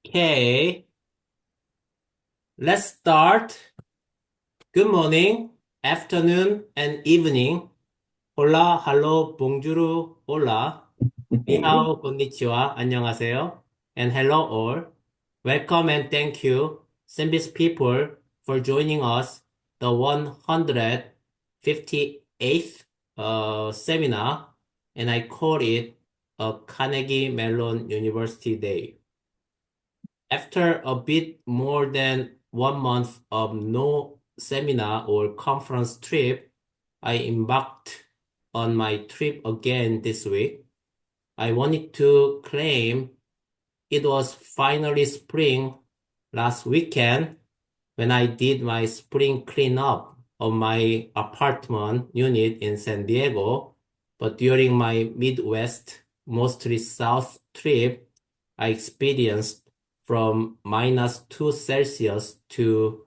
Okay, let's start. Good morning, afternoon, and evening. Hola, hello, bonjour, hola. Ni Mhm. hao, konnichiwa, 안녕하세요. And hello all. Welcome and thank you, SynBYSS people, for joining us, the 158th seminar, and I call it a Carnegie Mellon University Day. After a bit more than 1 month of no seminar or conference trip, I embarked on my trip again this week. I wanted to claim it was finally spring last weekend when I did my spring cleanup of my apartment unit in San Diego, but during my Midwest, mostly South trip, I experienced from -2 Celsius to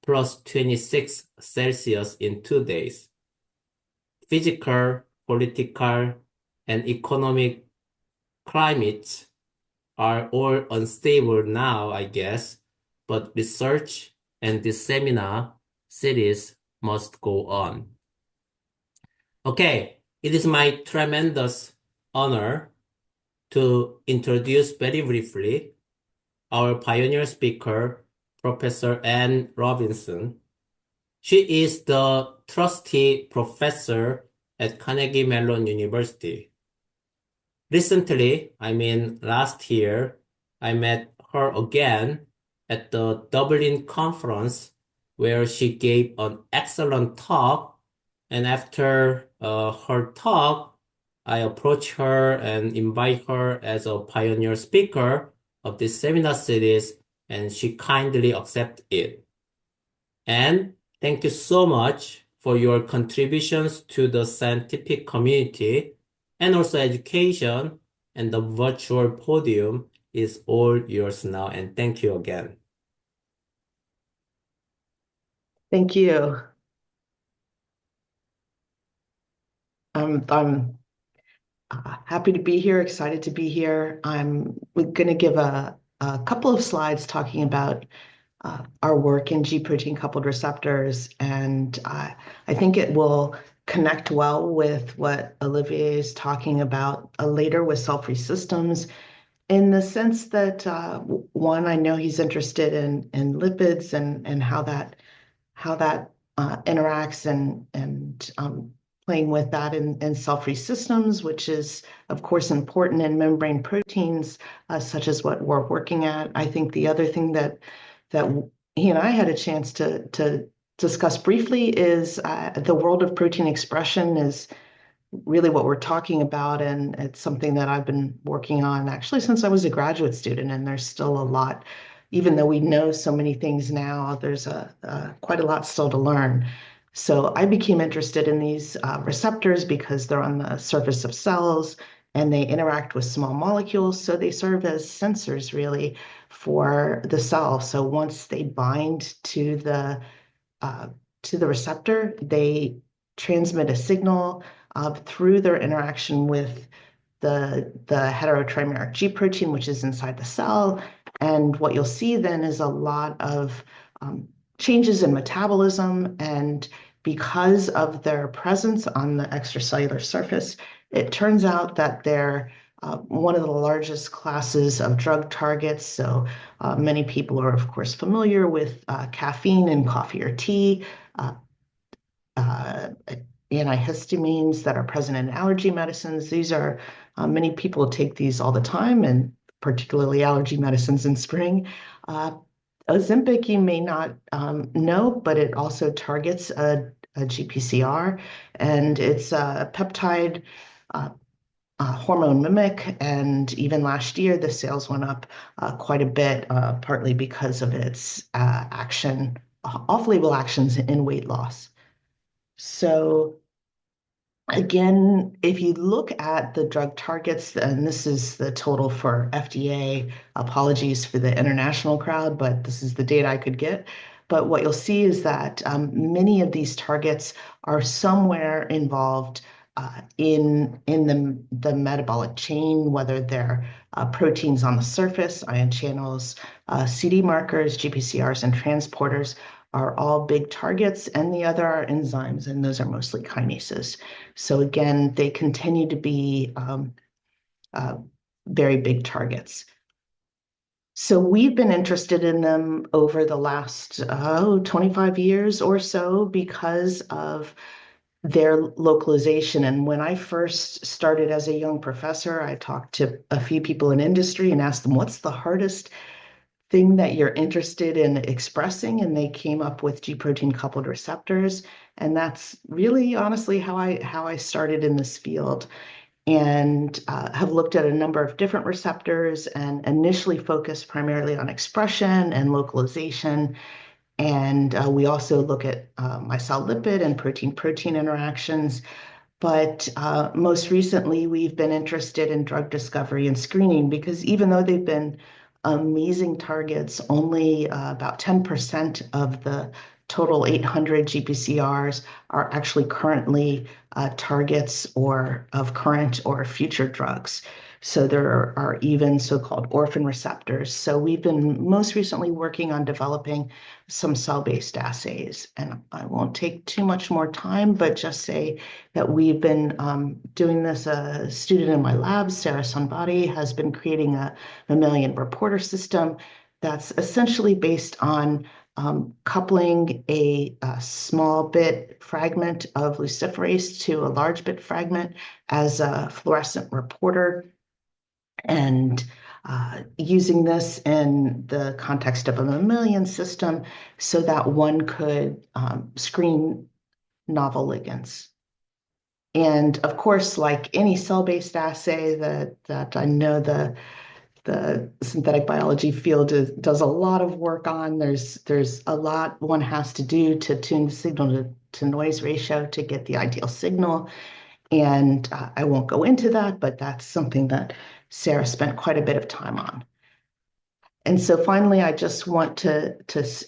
+26 Celsius in 2 days. Physical, political, and economic climates are all unstable now, I guess, but research and this seminar series must go on. Okay, it is my tremendous honor to introduce very briefly our pioneer speaker, Professor Ann Robinson. She is the trustee professor at Carnegie Mellon University. Recently, I mean last year, I met her again at the Dublin conference where she gave an excellent talk. And after her talk, I approached her and invite her as a pioneer speaker of this seminar series, and she kindly accepted it. And thank you so much for your contributions to the scientific community and also education. And the virtual podium is all yours now. And thank you again. Thank you. I'm happy to be here, excited to be here. I'm going to give a couple of slides talking about our work in G protein coupled receptors, and I think it will connect well with what Olivier is talking about later with cell-free systems, in the sense that one, I know he's interested in lipids and how that interacts and playing with that in cell-free systems, which is, of course, important in membrane proteins, such as what we're working at. I think the other thing that he and I had a chance to discuss briefly is the world of protein expression is really what we're talking about, and it's something that I've been working on actually since I was a graduate student, and there's still a lot, even though we know so many things now, there's quite a lot still to learn. So I became interested in these receptors because they're on the surface of cells and they interact with small molecules, so they serve as sensors really for the cell. So once they bind uh, to the receptor, they transmit a signal through their interaction with the heterotrimeric G protein, which is inside the cell. And what you'll see then is a lot of changes in metabolism. And because of their presence on the extracellular surface, it turns out that they're one of the largest classes of drug targets. So many people are, of course, familiar with caffeine in coffee or tea, uh, uh, antihistamines that are present in allergy medicines. These are many people take these all the time, and particularly allergy medicines in spring. Uh, Ozempic, you may not know, but it also targets a GPCR, and it's a peptide uh, hormone mimic. And even last year, the sales went up quite a bit, partly because of its off-label actions in weight loss. So again, if you look at the drug targets, and this is the total for FDA, apologies for the international crowd, but this is the data I could get. But what you'll see is that many of these targets are somewhere involved in the metabolic chain, whether they're proteins on the surface, ion channels, CD markers, GPCRs, and transporters are all big targets, and the other are enzymes, and those are mostly kinases. So again, they continue to be uh, very big targets. So we've been interested in them over the last 25 years or so because of their localization. And when I first started as a young professor, I talked to a few people in industry and asked them, what's the hardest thing that you're interested in expressing? And they came up with G protein coupled receptors. And that's really honestly how I started in this field, and have looked at a number of different receptors and initially focused primarily on expression and localization. And we also look at micelle lipid and protein-protein interactions. But most recently, we've been interested in drug discovery and screening because even though they've been amazing targets, only about 10% of the total 800 GPCRs are actually currently targets or of current or future drugs. So there are even so-called orphan receptors. So we've been most recently working on developing some cell-based assays. And I won't take too much more time, but just say that we've been doing this. A student in my lab, Sarah Sunbody, has been creating a mammalian reporter system that's essentially based on coupling a small bit fragment of luciferase to a large bit fragment as a fluorescent reporter, and using this in the context of a mammalian system so that one could screen novel ligands. And of course, like any cell-based assay that I know the synthetic biology field does a lot of work on. There's a lot one has to do to tune the signal to noise ratio to get the ideal signal. And I won't go into that, but that's something that Sarah spent quite a bit of time on. And so finally, I just want to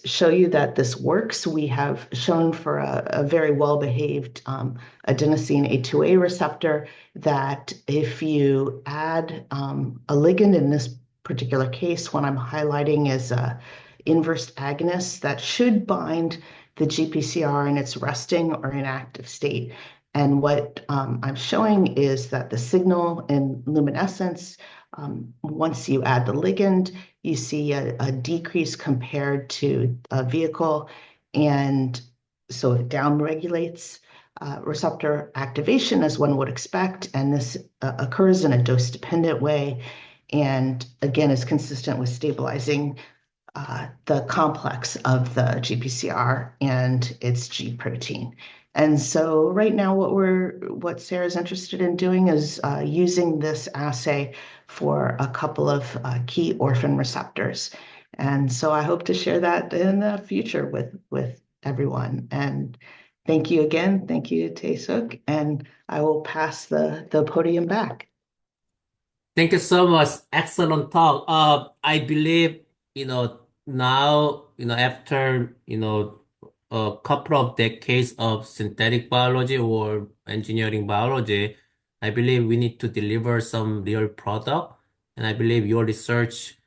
show you that this works. We have shown for a very well-behaved adenosine A2A receptor that if you add a ligand, in this particular case, what I'm highlighting is a inverse agonist that should bind the GPCR in its resting or inactive state. And what I'm showing is that the signal in luminescence, once you add the ligand, you see a decrease compared to a vehicle. And so it downregulates receptor activation as one would expect. And this occurs in a dose-dependent way. And again, is consistent with stabilizing the complex of the GPCR and its G protein. And so right now what Sarah's interested in doing is using this assay for a couple of key orphan receptors. And so I hope to share that in the future with everyone. And thank you again. Thank you, Tae-Suk. And I will pass the podium back. Thank you so much. Excellent talk. I believe, now, after, a couple of decades of synthetic biology or engineering biology, I believe we need to deliver some real product. And I believe your research,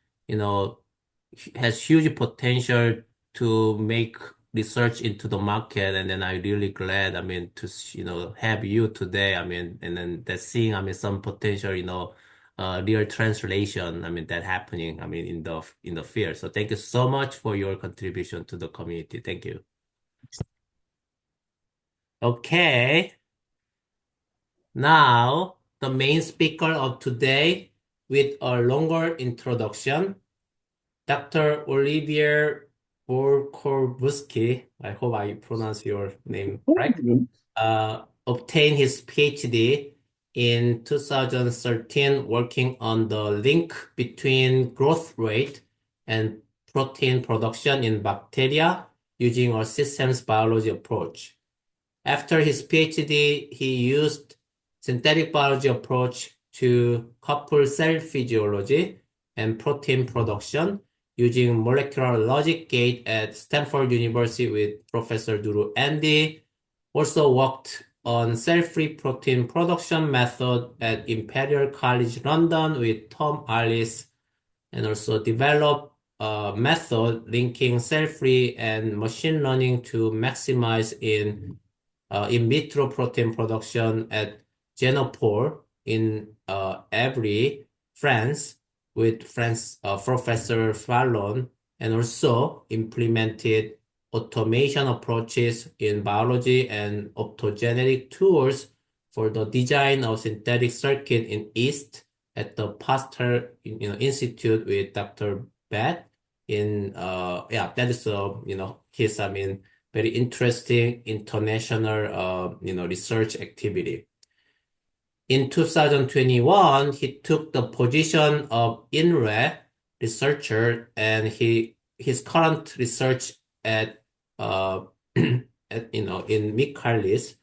has huge potential to make research into the market. And then I'm really glad, to, have you today. And then that's seeing, some potential, real translation, that happening, in the field. So thank you so much for your contribution to the community. Thank you. Okay. Now, the main speaker of today with a longer introduction, Dr. Olivier Borkowski, I hope I pronounce your name correct, obtained his PhD in 2013 working on the link between growth rate and protein production in bacteria using a systems biology approach. After his PhD, he used synthetic biology approach to couple cell physiology and protein production using molecular logic gate at Stanford University with Professor Duru Andy. Also worked on cell-free protein production method at Imperial College London with Tom Alice, and also developed a method linking cell-free and machine learning to maximize in vitro protein production at Genopole in Évry, France, with France Professor Fallon, and also implemented automation approaches in biology and optogenetic tools for the design of synthetic circuit in yeast at the Pasteur Institute with Dr. Bett that is his very interesting international research activity. In 2021, he took the position of INRAE researcher, and his current research at in Michaelis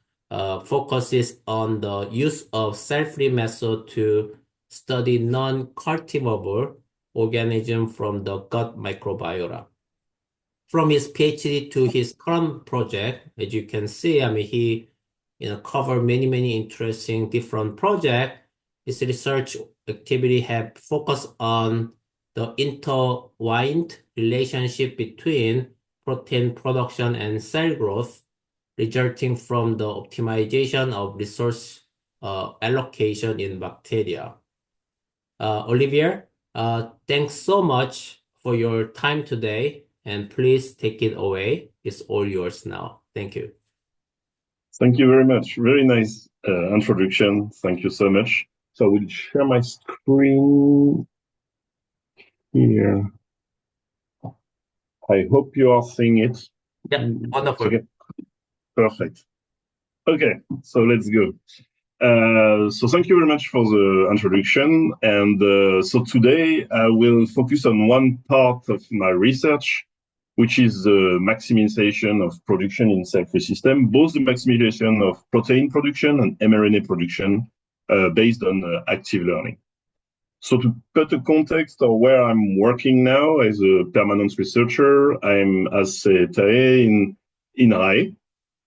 focuses on the use of cell-free method to study non-cultivable organism from the gut microbiota. From his PhD to his current project, as you can see, he covered many interesting different projects. His research activity have focused on the intertwined relationship between protein production and cell growth, resulting from the optimization of resource allocation in bacteria. Olivier, thanks so much for your time today, and please take it away. It's all yours now. Thank you. Thank you very much. Very nice introduction. Thank you so much. So I will share my screen here. I hope you are seeing it. Yeah, wonderful. Okay. Perfect. Okay, so let's go. So thank you very much for the introduction. And so today I will focus on one part of my research, which is the maximization of production in cell-free system, both the maximization of protein production and mRNA production based on active learning. So to put a context of where I'm working now as a permanent researcher, I'm as secretary in INRAE,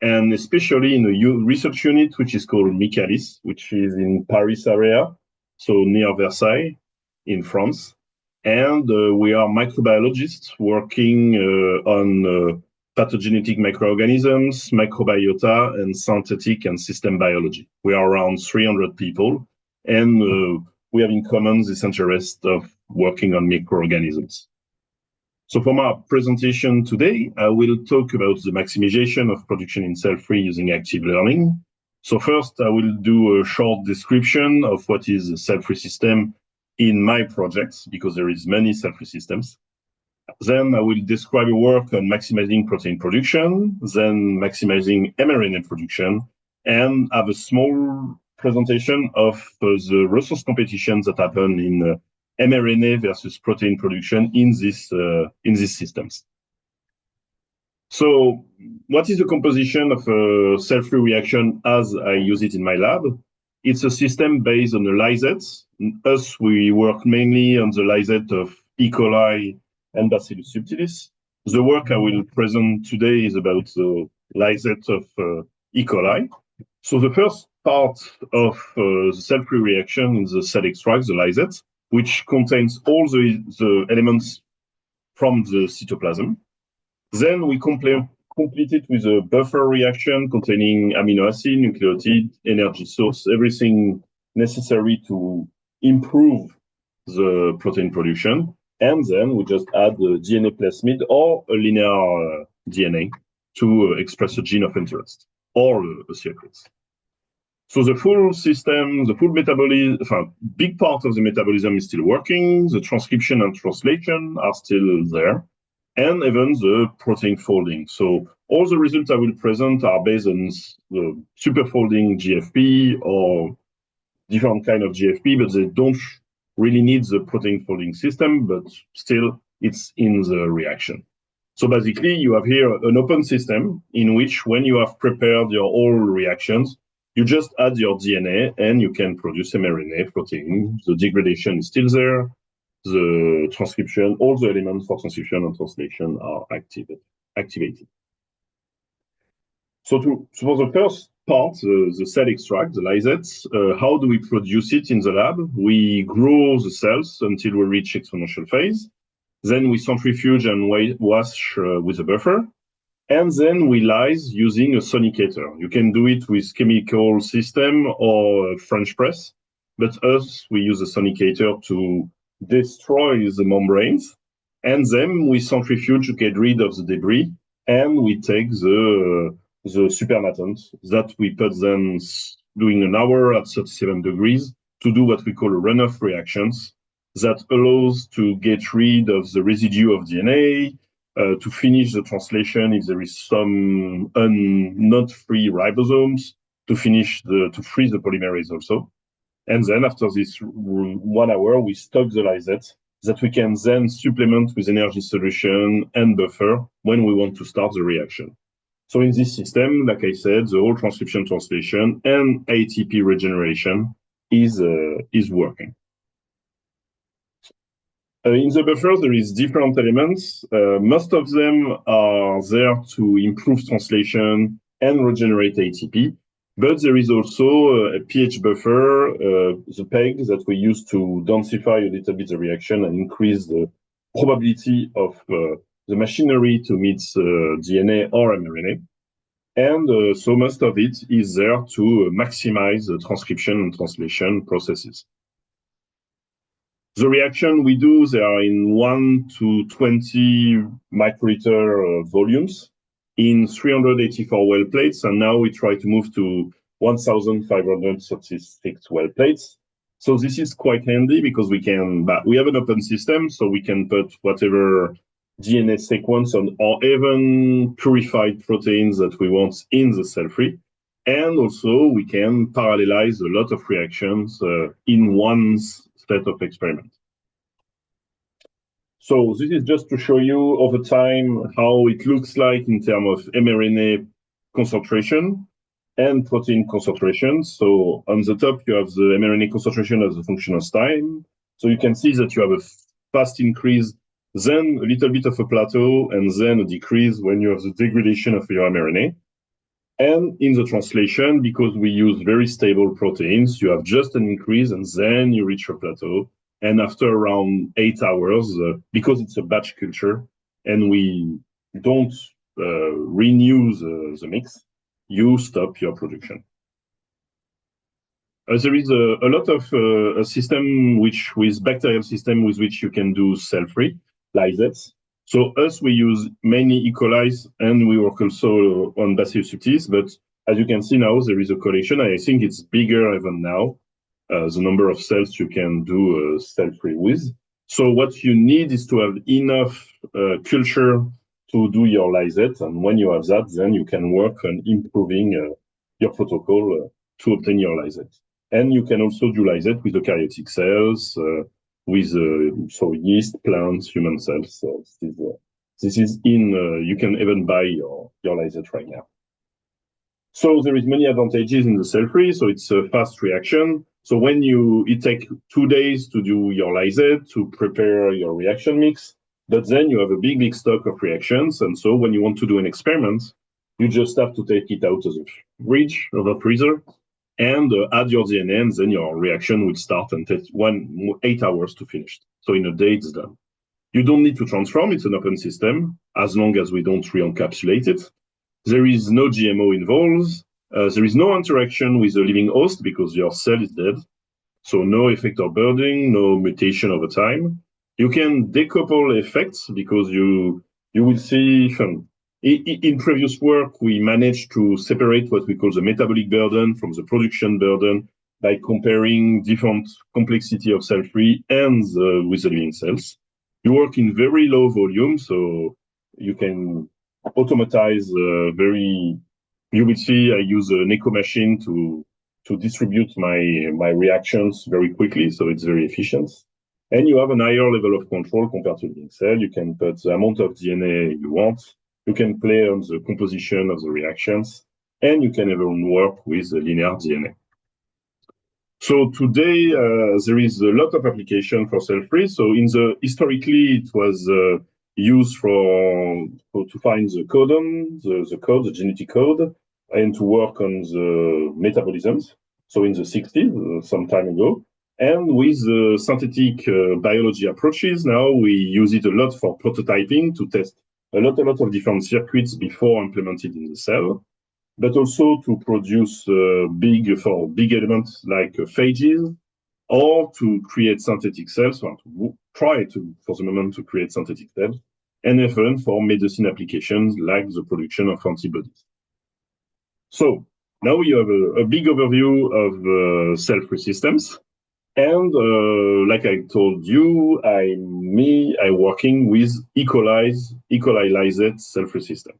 and especially in a research unit which is called Michaelis, which is in Paris area, so near Versailles in France. And we are microbiologists working on pathogenetic microorganisms, microbiota, and synthetic and system biology. We are around 300 people, and we have in common this interest of working on microorganisms. So for my presentation today, I will talk about the maximization of production in cell-free using active learning. So first, I will do a short description of what is a cell-free system in my projects, because there is many cell-free systems. Then I will describe a work on maximizing protein production, then maximizing mRNA production, and have a small presentation of the resource competitions that happen in mRNA versus protein production in these systems. So what is the composition of a cell-free reaction as I use it in my lab? It's a system based on the lysates. Us, we work mainly on the lysate of E. coli and Bacillus subtilis. The work I will present today is about the lysate of E. coli. So the first part of the cell-free reaction is the cell extract, the lysate, which contains all the elements from the cytoplasm. Then we complete it with a buffer reaction containing amino acid, nucleotide, energy source, everything necessary to improve the protein production. And then we just add the DNA plasmid or a linear DNA to express a gene of interest or a circuit. So the full system, the full metabolism, big part of the metabolism is still working. The transcription and translation are still there, and even the protein folding. So all the results I will present are based on the superfolding GFP or different kind of GFP, but they don't really need the protein folding system, but still it's in the reaction. So basically you have here an open system in which when you have prepared your all reactions, you just add your DNA and you can produce mRNA protein. The degradation is still there. The transcription, all the elements for transcription and translation are activated. So for the first part, the cell extract, the lysates, how do we produce it in the lab? We grow the cells until we reach exponential phase. Then we centrifuge and wash with a buffer. And then we lyse using a sonicator. You can do it with chemical system or French press. But us, we use a sonicator to destroy the membranes. And then we centrifuge to get rid of the debris. And we take the supernatant that we put them doing an hour at 37 degrees to do what we call a runoff reactions that allows to get rid of the residue of DNA, to finish the translation if there is some not free ribosomes, to freeze the polymerase also. And then after this 1 hour, we stop the lysate that we can then supplement with energy solution and buffer when we want to start the reaction. So in this system, like I said, the whole transcription translation and ATP regeneration is working. In the buffer, there is different elements. Most of them are there to improve translation and regenerate ATP. But there is also a pH buffer, the PEG, that we use to densify a little bit the reaction and increase the probability of the machinery to meet DNA or mRNA. And so most of it is there to maximize the transcription and translation processes. The reaction we do, they are in 1 to 20 microliter volumes in 384 well plates, and now we try to move to 1,536 well plates. So this is quite handy because we have an open system, so we can put whatever DNA sequence or even purified proteins that we want in the cell-free. And also we can parallelize a lot of reactions in one set of experiments. So this is just to show you over time how it looks like in terms of mRNA concentration and protein concentration. So on the top, you have the mRNA concentration as a function of time. So you can see that you have a fast increase, then a little bit of a plateau, and then a decrease when you have the degradation of your mRNA. And in the translation, because we use very stable proteins, you have just an increase and then you reach a plateau. And after around 8 hours, because it's a batch culture and we don't renew the mix, you stop your production. There is a lot of a system with bacterial system with which you can do cell-free lysates. So we use mainly E. coli, and we work also on Bacillus subtilis. But as you can see now, there is a collection. I think it's bigger even now, the number of cells you can do cell-free with. So what you need is to have enough culture to do your lysate. And when you have that, then you can work on improving your protocol to obtain your lysate. And you can also do lysate with eukaryotic cells, with so yeast, plants, human cells. So this is you can even buy your lysate right now. So there is many advantages in the cell-free. So it's a fast reaction. So when it takes 2 days to do your lysate, to prepare your reaction mix, but then you have a big stock of reactions. And so when you want to do an experiment, you just have to take it out of the fridge, of the freezer, and add your DNA, and then your reaction will start and take 8 hours to finish. So in a day, it's done. You don't need to transform. It's an open system, as long as we don't re-encapsulate it. There is no GMO involved. There is no interaction with the living host because your cell is dead. So no effector burden, no mutation over time. You can decouple effects because you will see in previous work, we managed to separate what we call the metabolic burden from the production burden by comparing different complexity of cell-free and with the living cells. You work in very low volume, so you can automatize you will see I use an echo machine to distribute my reactions very quickly, so it's very efficient. And you have a higher level of control compared to living cell. You can put the amount of DNA you want. You can play on the composition of the reactions, and you can even work with linear DNA. So today, there is a lot of application for cell-free. So historically, it was used to find the codon, the genetic code. and to work on the metabolisms. So in the 60s, some time ago. And with synthetic biology approaches, now we use it a lot for prototyping to test a lot of different circuits before implemented in the cell, but also to produce big elements like phages, or to create synthetic cells, or to try to, for the moment, to create synthetic cells, and even for medicine applications like the production of antibodies. So now we have a big overview of cell-free systems. And like I told you, I'm working with E. coli lysate cell-free system.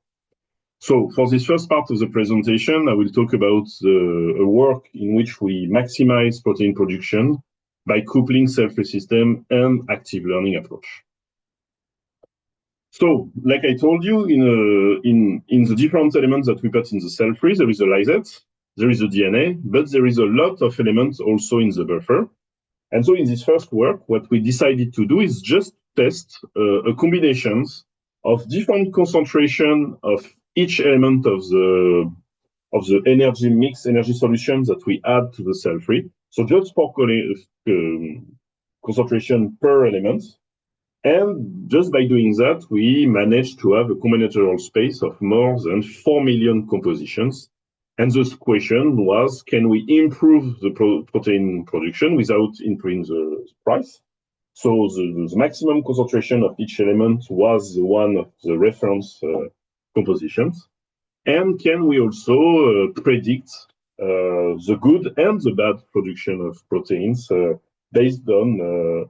So for this first part of the presentation, I will talk about a work in which we maximize protein production by coupling cell-free system and active learning approach. So, like I told you, in the different elements that we put in the cell-free, there is a lysate, there is a DNA, but there is a lot of elements also in the buffer. And so in this first work, what we decided to do is just test a combinations of different concentration of each element of the energy mix, energy solutions that we add to the cell-free. So just for concentration per element. And just by doing that, we managed to have a combinatorial space of more than 4 million compositions. And the question was, can we improve the protein production without improving the price? So the maximum concentration of each element was one of the reference compositions. And can we also predict the good and the bad production of proteins based on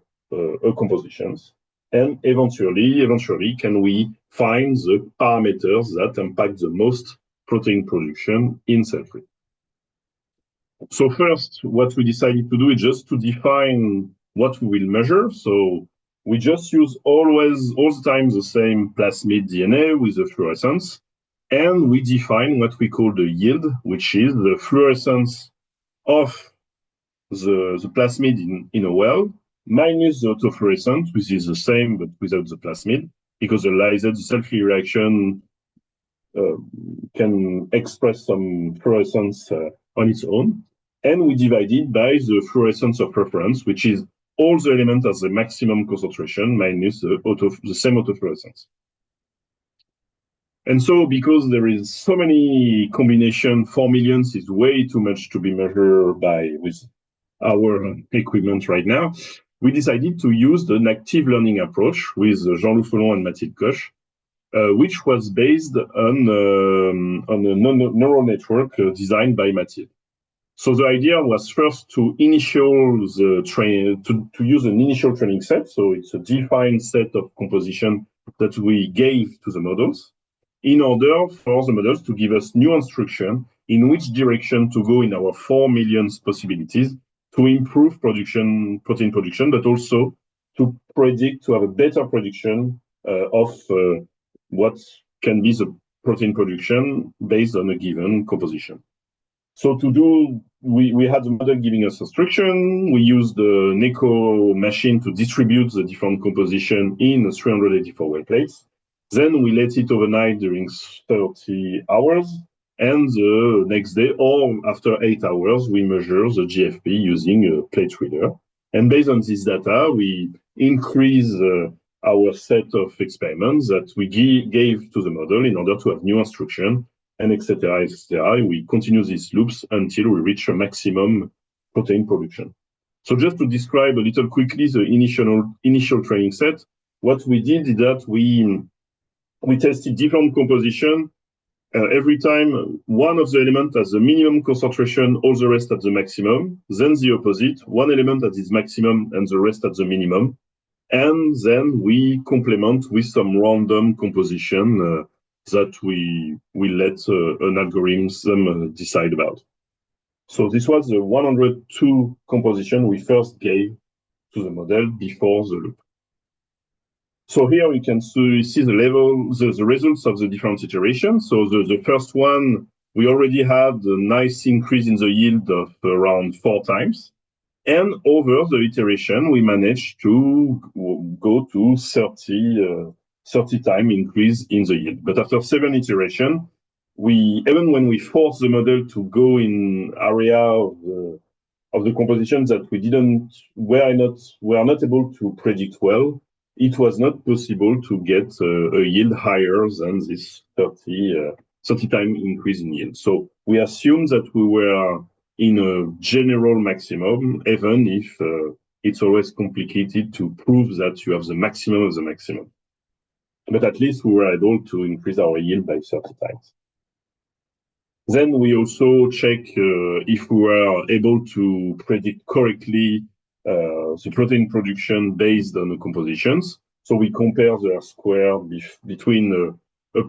compositions? And eventually, can we find the parameters that impact the most protein production in cell-free? So first, what we decided to do is just to define what we will measure. So we just use all the time the same plasmid DNA with the fluorescence, and we define what we call the yield, which is the fluorescence of the plasmid in a well minus the autofluorescence, which is the same but without the plasmid, because the lysate, the cell-free reaction can express some fluorescence on its own. And we divide it by the fluorescence of reference, which is all the elements at the maximum concentration minus the same autofluorescence. And so because there is so many combination, 4 million is way too much to be measured with our equipment right now. We decided to use an active learning approach with Jean-Loup Follon and Mathilde Koch, which was based on a neural network designed by Mathilde. So the idea was first to use an initial training set. So it's a defined set of composition that we gave to the models in order for the models to give us new instruction in which direction to go in our 4 million possibilities to improve protein production, but also to have a better prediction of what can be the protein production based on a given composition. So we had the model giving us instruction. We used the NECO machine to distribute the different composition in 384 well plates. Then we let it overnight during 30 hours. And the next day, or after 8 hours, we measure the GFP using a plate reader. And based on this data, we increase our set of experiments that we gave to the model in order to have new instruction, and etc. We continue these loops until we reach a maximum protein production. So just to describe a little quickly the initial training set, what we did is that we tested different composition. Every time one of the elements has the minimum concentration, all the rest at the maximum, then the opposite, one element at its maximum and the rest at the minimum. And then we complement with some random composition that we let an algorithm decide about. So this was the 102 composition we first gave to the model before the loop. So here we can see the results of the different iterations. So the first one, we already had a nice increase in the yield of around 4 times. And over the iteration, we managed to go to 30 time increase in the yield. But after 7 iterations, even when we force the model to go in area of the compositions that were not able to predict well, it was not possible to get a yield higher than this 30 time increase in yield. So we assume that we were in a general maximum, even if it's always complicated to prove that you have the maximum of the maximum. But at least we were able to increase our yield by 30 times. Then we also check if we were able to predict correctly the protein production based on the compositions. So we compare their square between a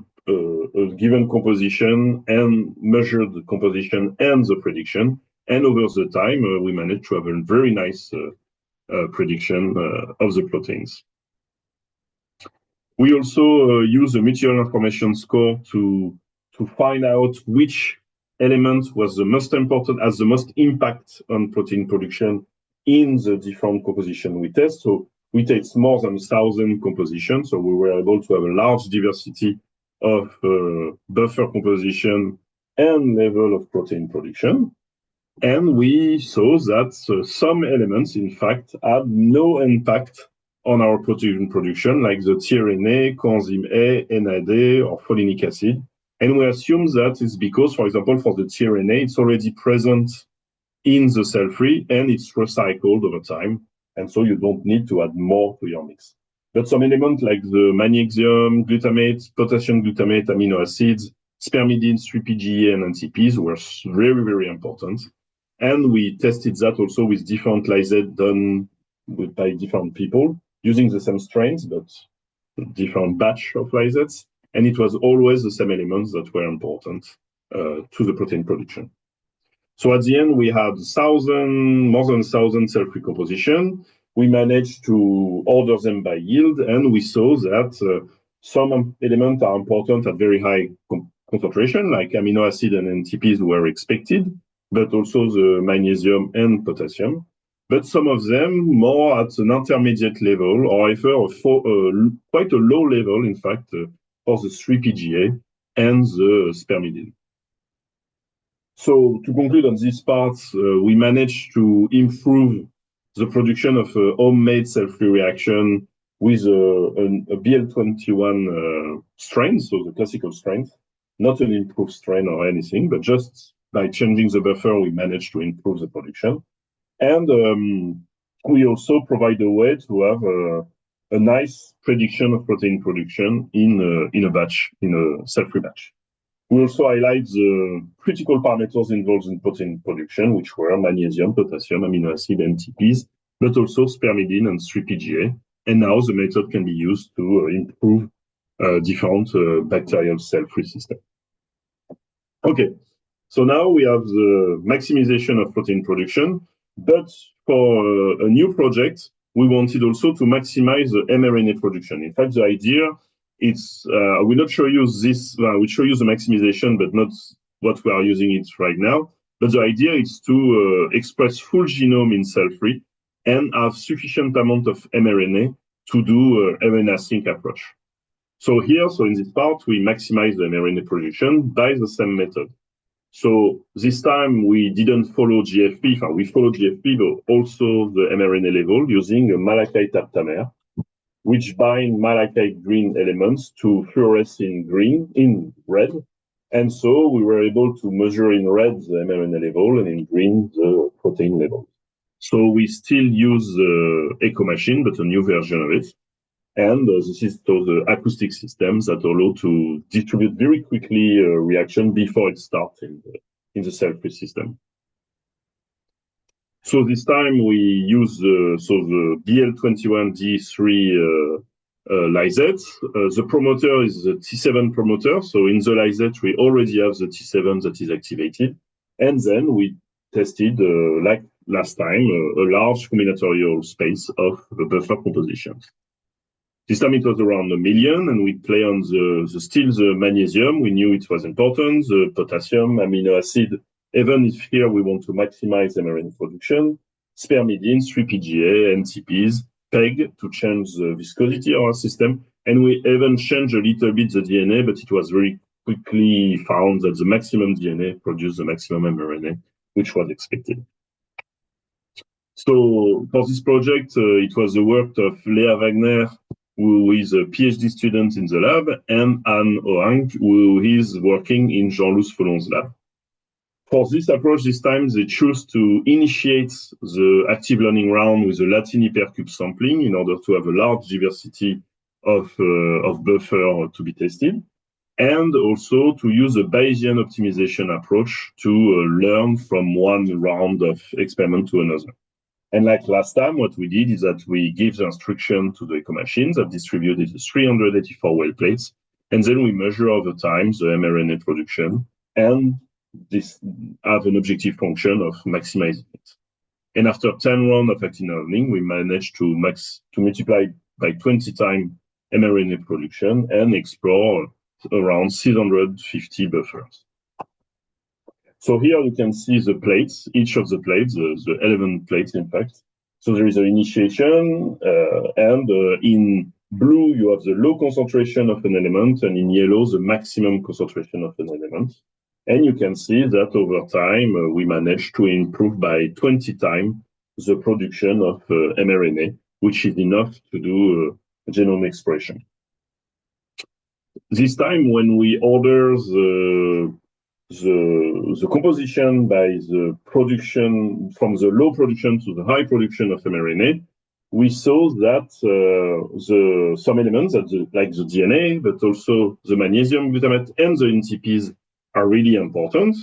given composition and measured the composition and the prediction. And over the time, we managed to have a very nice prediction of the proteins. We also use a material information score to find out which element was the most important, has the most impact on protein production in the different composition we test. So we test more than 1,000 compositions. So we were able to have a large diversity of buffer composition and level of protein production. And we saw that some elements, in fact, had no impact on our protein production, like the tRNA, coenzyme A, NAD, or folinic acid. And we assume that it's because, for example, for the tRNA, it's already present in the cell-free and it's recycled over time. And so you don't need to add more to your mix. But some elements like the magnesium, glutamate, potassium glutamate, amino acids, spermidine, 3-PGA, and NTPs were very, very important. And we tested that also with different lysate done by different people using the same strains, but different batch of lysates. And it was always the same elements that were important to the protein production. So at the end, we had more than 1,000 cell-free composition. We managed to order them by yield, and we saw that some elements are important at very high concentration, like amino acid and NTPs were expected, but also the magnesium and potassium. But some of them more at an intermediate level, or even quite a low level, in fact, for the 3-PGA and the spermidine. So to conclude on this part, we managed to improve the production of a homemade cell-free reaction with a BL21 strain, so the classical strain, not an improved strain or anything, but just by changing the buffer, we managed to improve the production. And we also provide a way to have a nice prediction of protein production in a batch, in a cell-free batch. We also highlight the critical parameters involved in protein production, which were magnesium, potassium, amino acid, NTPs, but also spermidine and 3-PGA. And now the method can be used to improve different bacterial cell-free systems. Okay, so now we have the maximization of protein production, but for a new project, we wanted also to maximize the mRNA production. In fact, the idea it's we not show you this. We show you the maximization, but not what we are using it right now. But the idea is to express full genome in cell-free and have sufficient amount of mRNA to do RNA sync approach. So here, in this part, we maximize the mRNA production by the same method. So this time we didn't follow GFP. We followed GFP, but also the mRNA level using a malachite aptamer, which bind malachite green elements to fluoresce in red. And so we were able to measure in red the mRNA level and in green the protein level. So we still use the Echo machine, but a new version of it. And this is the acoustic systems that allow to distribute very quickly reaction before it starts in the cell-free system. So this time we use the BL21D3 lysate. The promoter is the T7 promoter. So in the lysate, we already have the T7 that is activated. And then we tested, like last time, a large combinatorial space of the buffer compositions. This time it was around 1 million, and we play on the magnesium. We knew it was important, the potassium, amino acid, even if here we want to maximize mRNA production, spermidine, 3-PGA, NTPs, PEG to change the viscosity of our system. And we even changed a little bit the DNA, but it was very quickly found that the maximum DNA produced the maximum mRNA, which was expected. So for this project, it was the work of Léa Wagner, who is a PhD student in the lab, and Anne Orang, who is working in Jean-Louis Follon's lab. For this approach, this time they choose to initiate the active learning round with a Latin hypercube sampling in order to have a large diversity of buffer to be tested, and also to use a Bayesian optimization approach to learn from one round of experiment to another. And like last time, what we did is that we gave the instruction to the echo machines that distributed the 384 well plates, and then we measure over time the mRNA production, and this have an objective function of maximizing it. And after 10 rounds of active learning, we managed to multiply by 20 times mRNA production and explore around 650 buffers. So here you can see the plates, each of the plates, the 11 plates in fact. So there is an initiation, and in blue you have the low concentration of an element, and in yellow the maximum concentration of an element. And you can see that over time we managed to improve by 20 times the production of mRNA, which is enough to do genome expression. This time when we order the composition by the production, from the low production to the high production of mRNA, we saw that some elements, like the DNA, but also the magnesium glutamate and the NTPs are really important.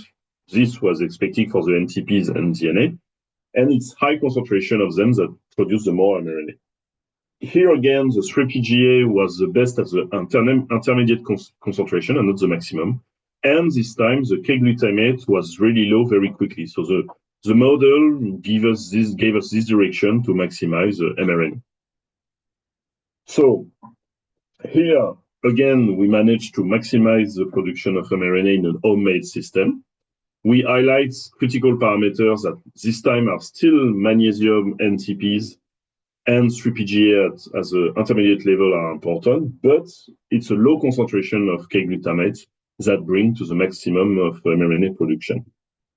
This was expected for the NTPs and DNA, and it's high concentration of them that produce the more mRNA. Here again, the 3-PGA was the best at the intermediate concentration and not the maximum. And this time, the K-glutamate was really low very quickly. So the model gave us this direction to maximize the mRNA. So here, again, we managed to maximize the production of mRNA in a homemade system. We highlight critical parameters that this time are still magnesium NTPs and 3-PGA as an intermediate level are important, but it's a low concentration of K-glutamate that bring to the maximum of mRNA production.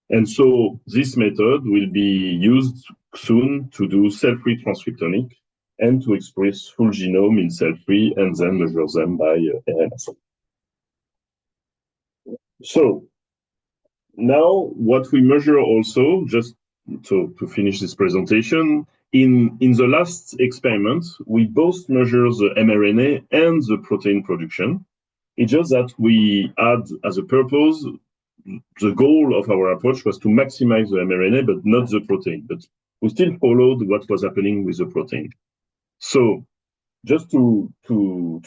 And so this method will be used soon to do cell-free transcriptomic and to express full genome in cell-free and then measure them by RNA. So now what we measure also, just to finish this presentation, in the last experiment, we both measure the mRNA and the protein production. It's just that we had as a purpose, the goal of our approach was to maximize the mRNA, but not the protein. But we still followed what was happening with the protein. So just to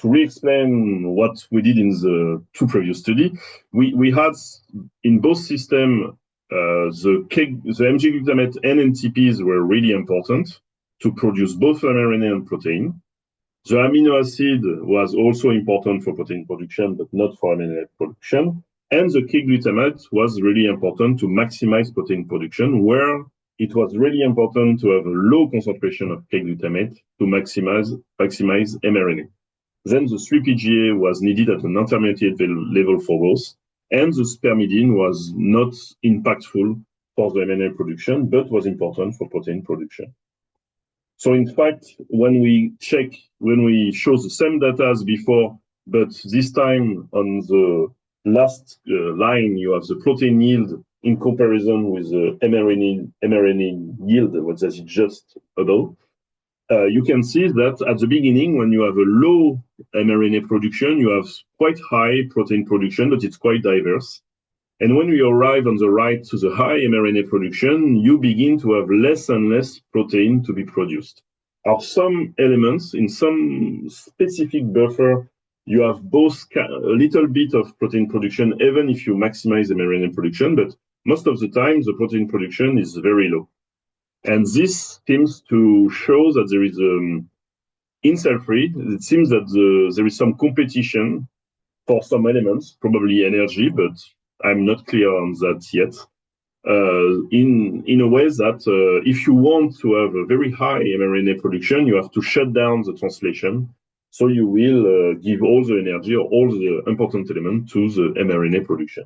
re-explain what we did in the two previous studies, we had in both systems, the MG glutamate and NTPs were really important to produce both mRNA and protein. The amino acid was also important for protein production, but not for mRNA production. And the K-glutamate was really important to maximize protein production, where it was really important to have a low concentration of K-glutamate to maximize mRNA. Then the 3-PGA was needed at an intermediate level for both, and the spermidine was not impactful for the mRNA production, but was important for protein production. So in fact, when we show the same data as before, but this time on the last line, you have the protein yield in comparison with the mRNA yield, what is just above. You can see that at the beginning, when you have a low mRNA production, you have quite high protein production, but it's quite diverse. And when we arrive on the right to the high mRNA production, you begin to have less and less protein to be produced. Are some elements in some specific buffer, you have both a little bit of protein production, even if you maximize mRNA production, but most of the time the protein production is very low. And this seems to show that there is, in cell-free, it seems that there is some competition for some elements, probably energy, but I'm not clear on that yet. In a way that if you want to have a very high mRNA production, you have to shut down the translation So you will give all the energy or all the important element to the mRNA production.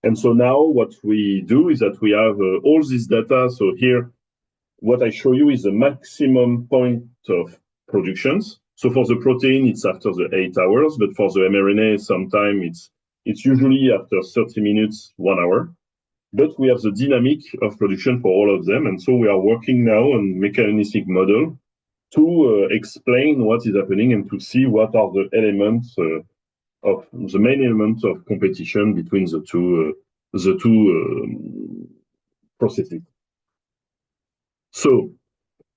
And so now what we do is that we have all this data. So here, what I show you is the maximum point of productions. So for the protein, it's after the 8 hours, but for the mRNA, sometimes it's usually after 30 minutes, 1 hour. But we have the dynamic of production for all of them. And so we are working now on mechanistic model to explain what is happening and to see what are the elements of the main elements of competition between the two processes. So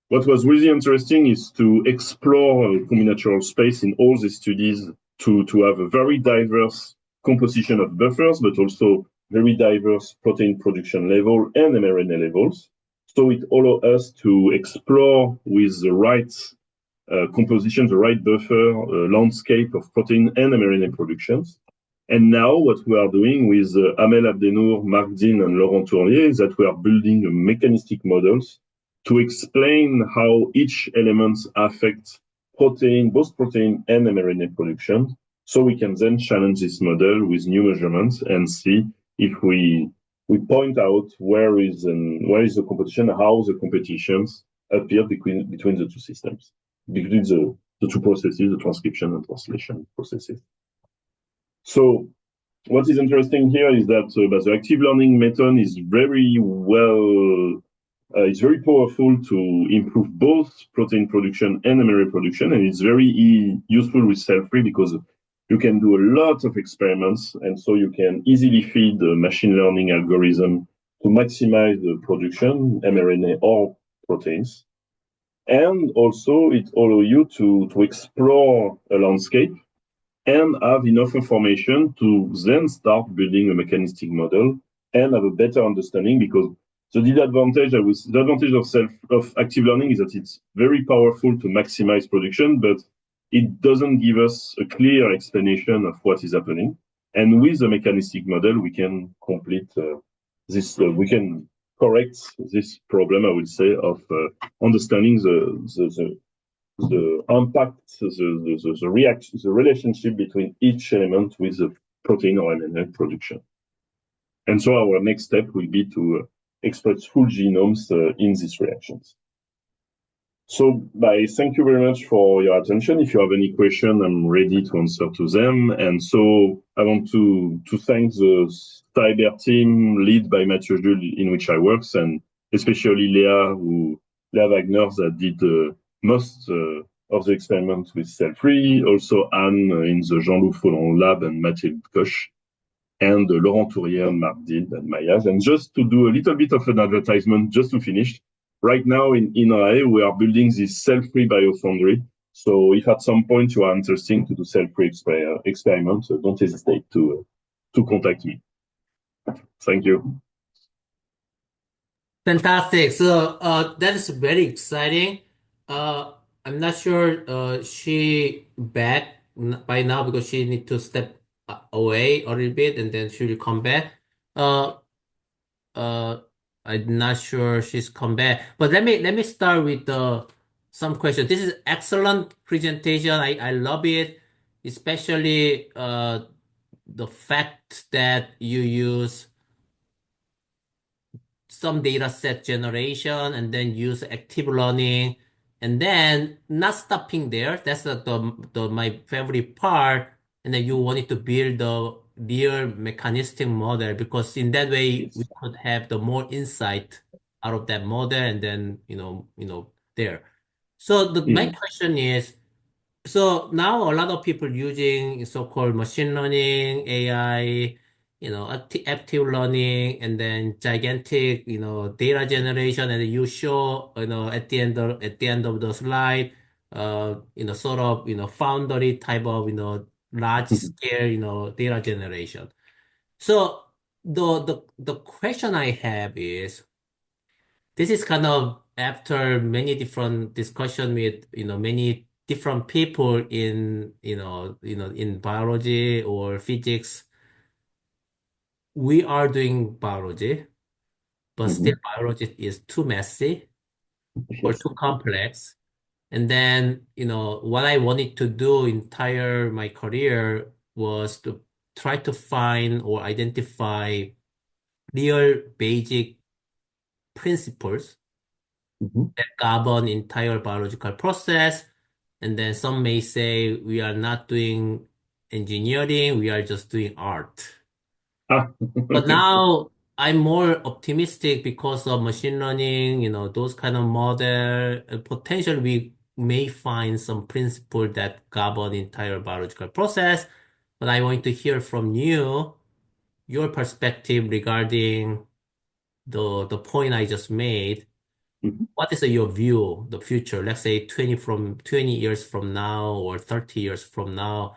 what was really interesting is to explore combinatorial space in all the studies to have a very diverse composition of buffers, but also very diverse protein production level and mRNA levels. So it allows us to explore with the right composition, the right buffer landscape of protein and mRNA productions. And now what we are doing with Amel Abdenour, Marc Dean, and Laurent Tournier is that we are building mechanistic models to explain how each element affects protein, both protein and mRNA production. So we can then challenge this model with new measurements and see if we point out where is the competition, how the competitions appear between the two systems, between the two processes, the transcription and translation processes. So what is interesting here is that the active learning method is very well, it's very powerful to improve both protein production and mRNA production, and it's very useful with cell-free because you can do a lot of experiments, and so you can easily feed the machine learning algorithm to maximize the production, mRNA or proteins. And also it allows you to explore a landscape and have enough information to then start building a mechanistic model and have a better understanding, because the disadvantage of active learning is that it's very powerful to maximize production, but it doesn't give us a clear explanation of what is happening. And with the mechanistic model, we can complete we can correct this problem, I would say, of understanding the impact, the relationship between each element with the protein or mRNA production. And so our next step will be to express full genomes in these reactions. So thank you very much for your attention. If you have any question, I'm ready to answer to them. And so I want to thank the cyber team led by Mathieu Jules, in which I work, and especially Léa Wagner, that did most of the experiments with cell-free, also Anne in the Jean-Loup Folland lab and Mathilde Koch, and Laurent Tournier, Marc Dean, and Mayaz. And just to do a little bit of an advertisement, just to finish, right now in INRAE, we are building this cell-free biofoundry. So if at some point you are interested to do cell-free experiments, don't hesitate to contact me. Thank you. Fantastic. So that is very exciting. I'm not sure she back by now because she need to step away a little bit and then she will come back. Uh, I'm not sure she's come back. But let me start with some questions. This is excellent presentation. I love it, especially the fact that you use some data set generation and then use active learning and then not stopping there. That's my favorite part. And then you wanted to build the real mechanistic model because in that way we could have the more insight out of that model and then there. So my question is, so now a lot of people using so-called machine learning, AI, active learning, and then gigantic, data generation, and you show, at the end of the slide, sort of, foundry type of, large scale, data generation. So the question I have is, this is kind of after many different discussion with, many different people in biology or physics. We are doing biology, but still biology is too messy or too complex. And then, what I wanted to do entire my career was to try to find or identify real basic principles Mhm. that govern entire biological process. And then some may say we are not doing engineering, we are just doing art. Ah, But now I'm more optimistic because of machine learning, those kind of model. Potentially we may find some principle that govern entire biological process. But I want to hear from you, your perspective regarding the point I just made. Mhm. What is your view, the future? Let's say 20 years from now or 30 years from now,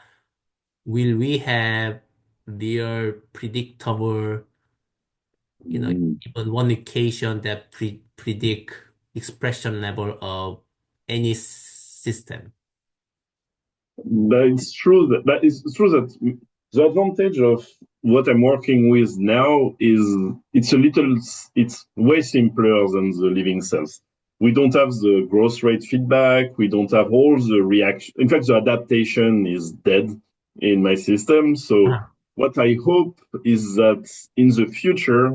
will we have real predictable, Mm. even one equation that predict expression level of any system? But it's true that it's true that the advantage of what I'm working with now is it's way simpler than the living cells. We don't have the growth rate feedback. We don't have all the reaction. In fact, the adaptation is dead in my system. So Ah, what I hope is that in the future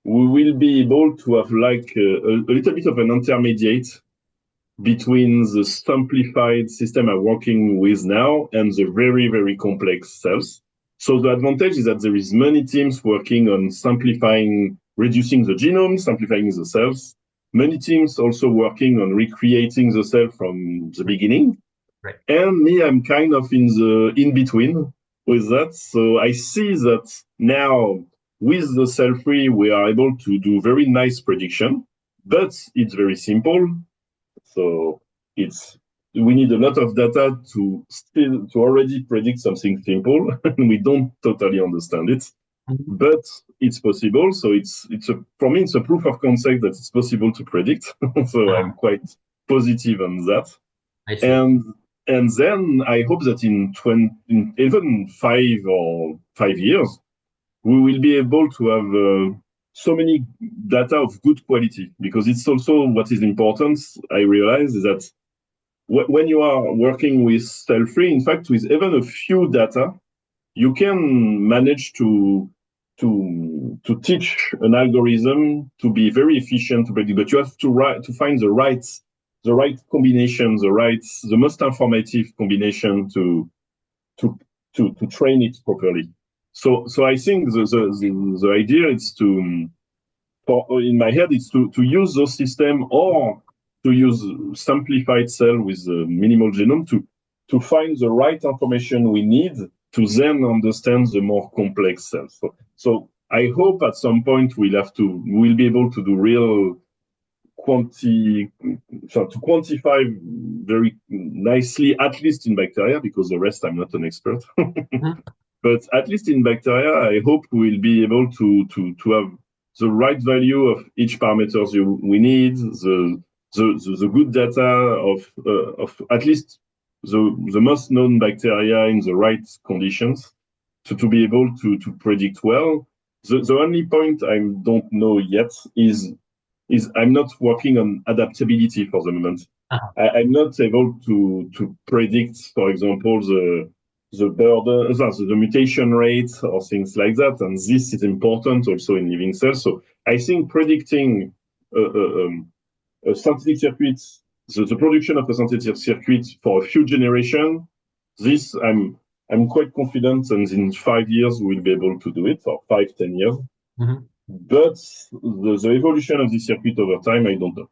we will be able to have like a little bit of an intermediate between the simplified system I'm working with now and the very, very complex cells. So the advantage is that there is many teams working on simplifying, reducing the genome, simplifying the cells. Many teams also working on recreating the cell from the beginning. right. And me, I'm kind of in the in between with that. So I see that now with the cell free, we are able to do very nice prediction, but it's very simple. So it's we need a lot of data to already predict something simple, and we don't totally understand it, Mhm. but it's possible. So it's a for me it's a proof of concept that it's possible to predict. So I'm Ah, quite positive on that, I see. and and then I hope that in even 5 years we will be able to have so many data of good quality, because it's also what is important. I realize is that when you are working with cell free, in fact, with even a few data, you can manage to teach an algorithm to be very efficient to predict. But you have to find the right combination, the most informative combination to to train it properly. So I think the idea is to for in my head it's to use those system, or to use simplified cell with minimal genome to find the right information we need to then understand the more complex cells. So I hope at some point we'll be able to do real quanti so to quantify very nicely, at least in bacteria, because the rest I'm not an expert. Mhm. But at least in bacteria, I hope we'll be able to have the right value of each parameters we need, the good data of at least the most known bacteria in the right conditions to be able to predict well. The only point I don't know yet is I'm not working on adaptability for the moment. Ah, I'm not able to predict, for example, the burden, the mutation rate or things like that. And this is important also in living cells. So I think predicting a synthetic circuit, the production of a synthetic circuit for a few generations, this I'm quite confident, and in 5 years we'll be able to do it, or 5, 10 years. mhm. But the evolution of the circuit over time, I don't know.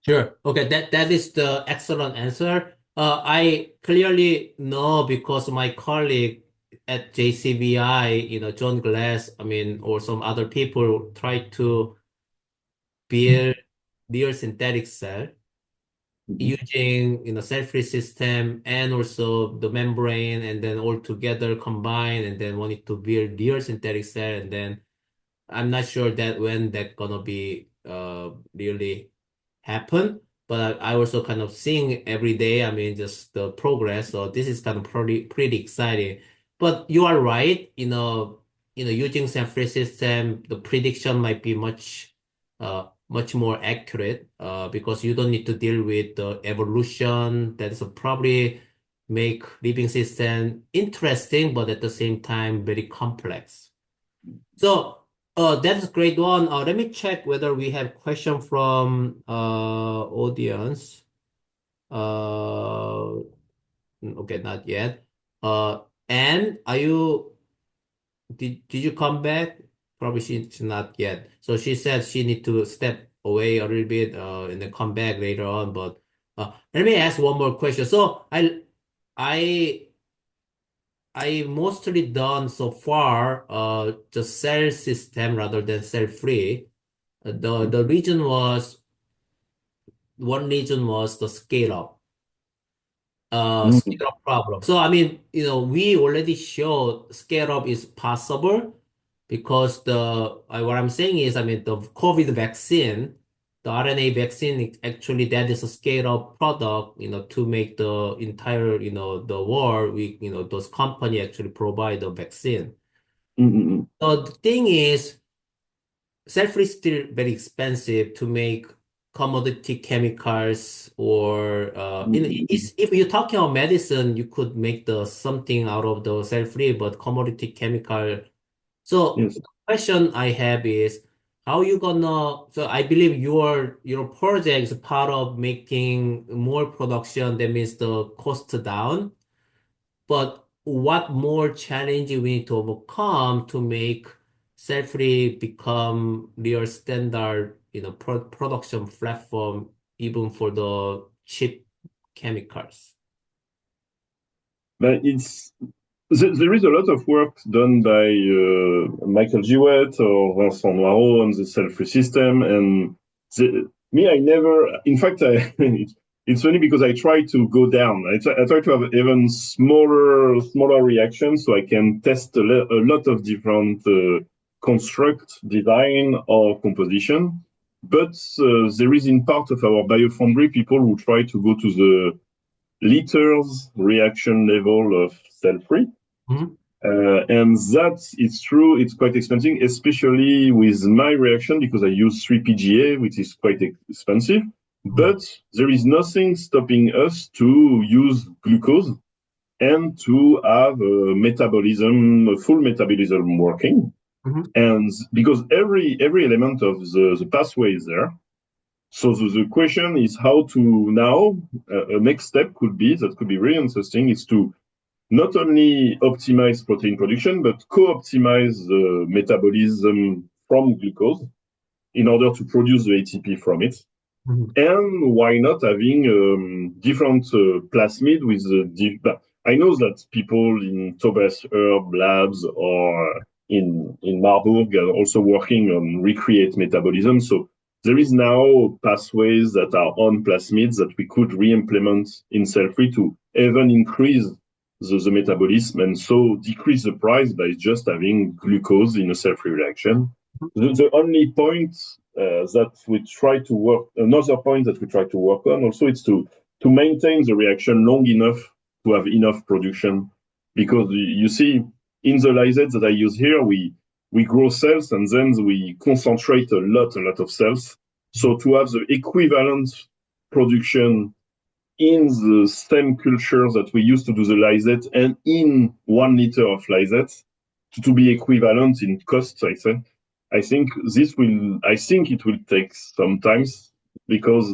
Sure. Okay, that is the excellent answer. I clearly know because my colleague at JCVI, John Glass, I mean, or some other people try to build real synthetic cell Mhm. using, cell-free system and also the membrane, and then all together combine, and then wanted to build real synthetic cell, and then I'm not sure that when that gonna be really happen, but I also kind of seeing every day, I mean, just the progress. So this is kind of pretty exciting. But you are right, using San Francisco system, the prediction might be much much more accurate because you don't need to deal with the evolution. That is probably make living system interesting, but at the same time very complex. So that's a great one. Let me check whether we have question from audience. Uh, okay, not yet. And are you did you come back? Probably she's not yet. So she said she need to step away a little bit and then come back later on. But let me ask one more question. So I I mostly done so far the cell system rather than cell free. The reason was one reason was the scale up. Mm, Scale up problem. So I mean, we already showed scale up is possible because what I'm saying is, I mean, the COVID vaccine, the RNA vaccine, actually that is a scale up product, to make the entire, the world, those company actually provide the vaccine. mm, mm, So the thing is, self is still very expensive to make commodity chemicals or if you're talking about medicine, you could make the something out of the cell-free, but commodity chemical. So yes. the question I have is how you gonna, so I believe your project is part of making more production, that means the cost down. But what more challenge we need to overcome to make cell-free become real standard, production platform, even for the cheap chemicals? But there is a lot of work done by Michael Jewett or Vincent Noirot on the cell-free system, and me, I never. In fact, it's funny because I try to go down. I try to have even smaller reactions so I can test a lot of different construct, design, or composition. But there is in part of our biofoundry people who try to go to the liters reaction level of cell-free. Mhm. And that it's true, it's quite expensive, especially with my reaction because I use 3-PGA, which is quite expensive. Mhm. But there is nothing stopping us to use glucose and to have a full metabolism working. Mhm. And because every element of the pathway is there, so the question is how to now, a next step could be, that could be really interesting, is to not only optimize protein production, but co-optimize the metabolism from glucose in order to produce the ATP from it. Mhm. And why not having different plasmid with I know that people in Tobias Herb labs or in Marburg are also working on recreate metabolism. So there is now pathways that are on plasmids that we could re-implement in cell-free to even increase the metabolism and so decrease the price by just having glucose in a cell-free reaction. The only point that we try to work, another point that we try to work on also is to maintain the reaction long enough to have enough production. Because you see, in the lysate that I use here, we grow cells and then we concentrate a lot of cells. So to have the equivalent production in the stem culture that we use to do the lysate and in 1 liter of lysate to be equivalent in cost, I say. I think it will take some time because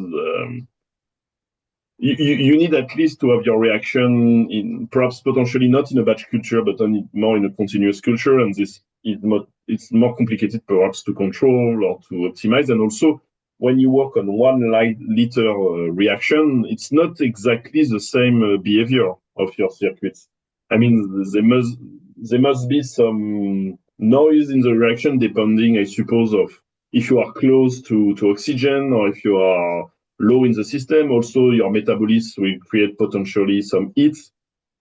you need at least to have your reaction in perhaps potentially not in a batch culture, but only more in a continuous culture. And this is it's more complicated perhaps to control or to optimize. And also when you work on 1 liter reaction, it's not exactly the same behavior of your circuits. I mean, there must be some noise in the reaction depending, I suppose, of if you are close to oxygen or if you are low in the system. Also, your metabolism will create potentially some heat,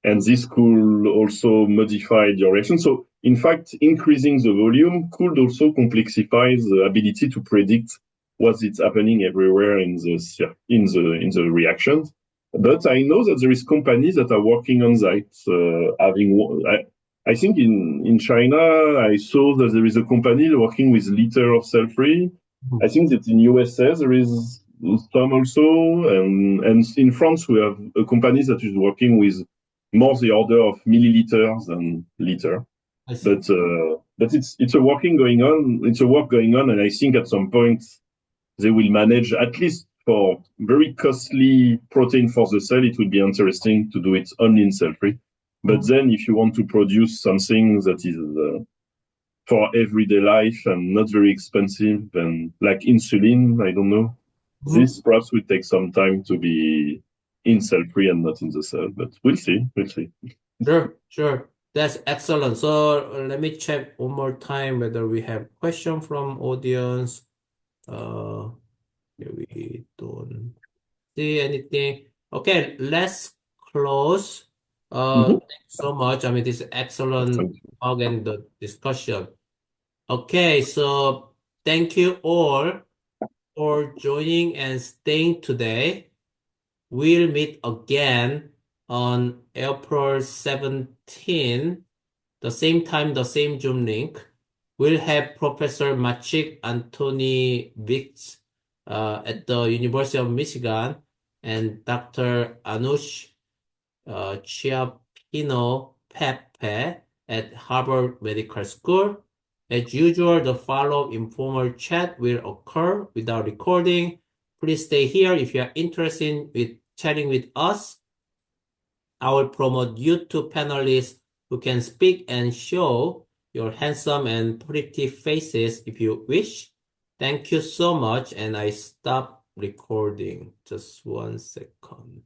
and this could also modify your reaction. So, in fact, increasing the volume could also complexify the ability to predict what is happening everywhere in the reactions. But I know that there is companies that are working on that. I think in China, I saw that there is a company working with liter of cell-free I think that in USA there is some also, and in France we have a company that is working with more the order of milliliters than liter. I see. But it's a working going on. It's a work going on, and I think at some point they will manage, at least for very costly protein for the cell, it would be interesting to do it only in cell-free. But then if you want to produce something that is for everyday life and not very expensive, and like insulin, I don't know, this perhaps will take some time to be in cell-free and not in the cell, but we'll see. We'll see. Sure. That's excellent. So let me check one more time whether we have question from audience. We don't see anything. Okay, let's close. Thanks so much. I mean, this is excellent Thank you. talk and the discussion. Okay, so thank you all for joining and staying today. We'll meet again on April 17, the same time, the same Zoom link. We'll have Professor Maciek Antoni Wicks at the University of Michigan and Dr. Anush Chiappino Pepe at Harvard Medical School. As usual, the follow-up informal chat will occur without recording. Please stay here if you are interested in chatting with us. I will promote you to panelists who can speak and show your handsome and pretty faces if you wish. Thank you so much, and I stop recording. Just 1 second.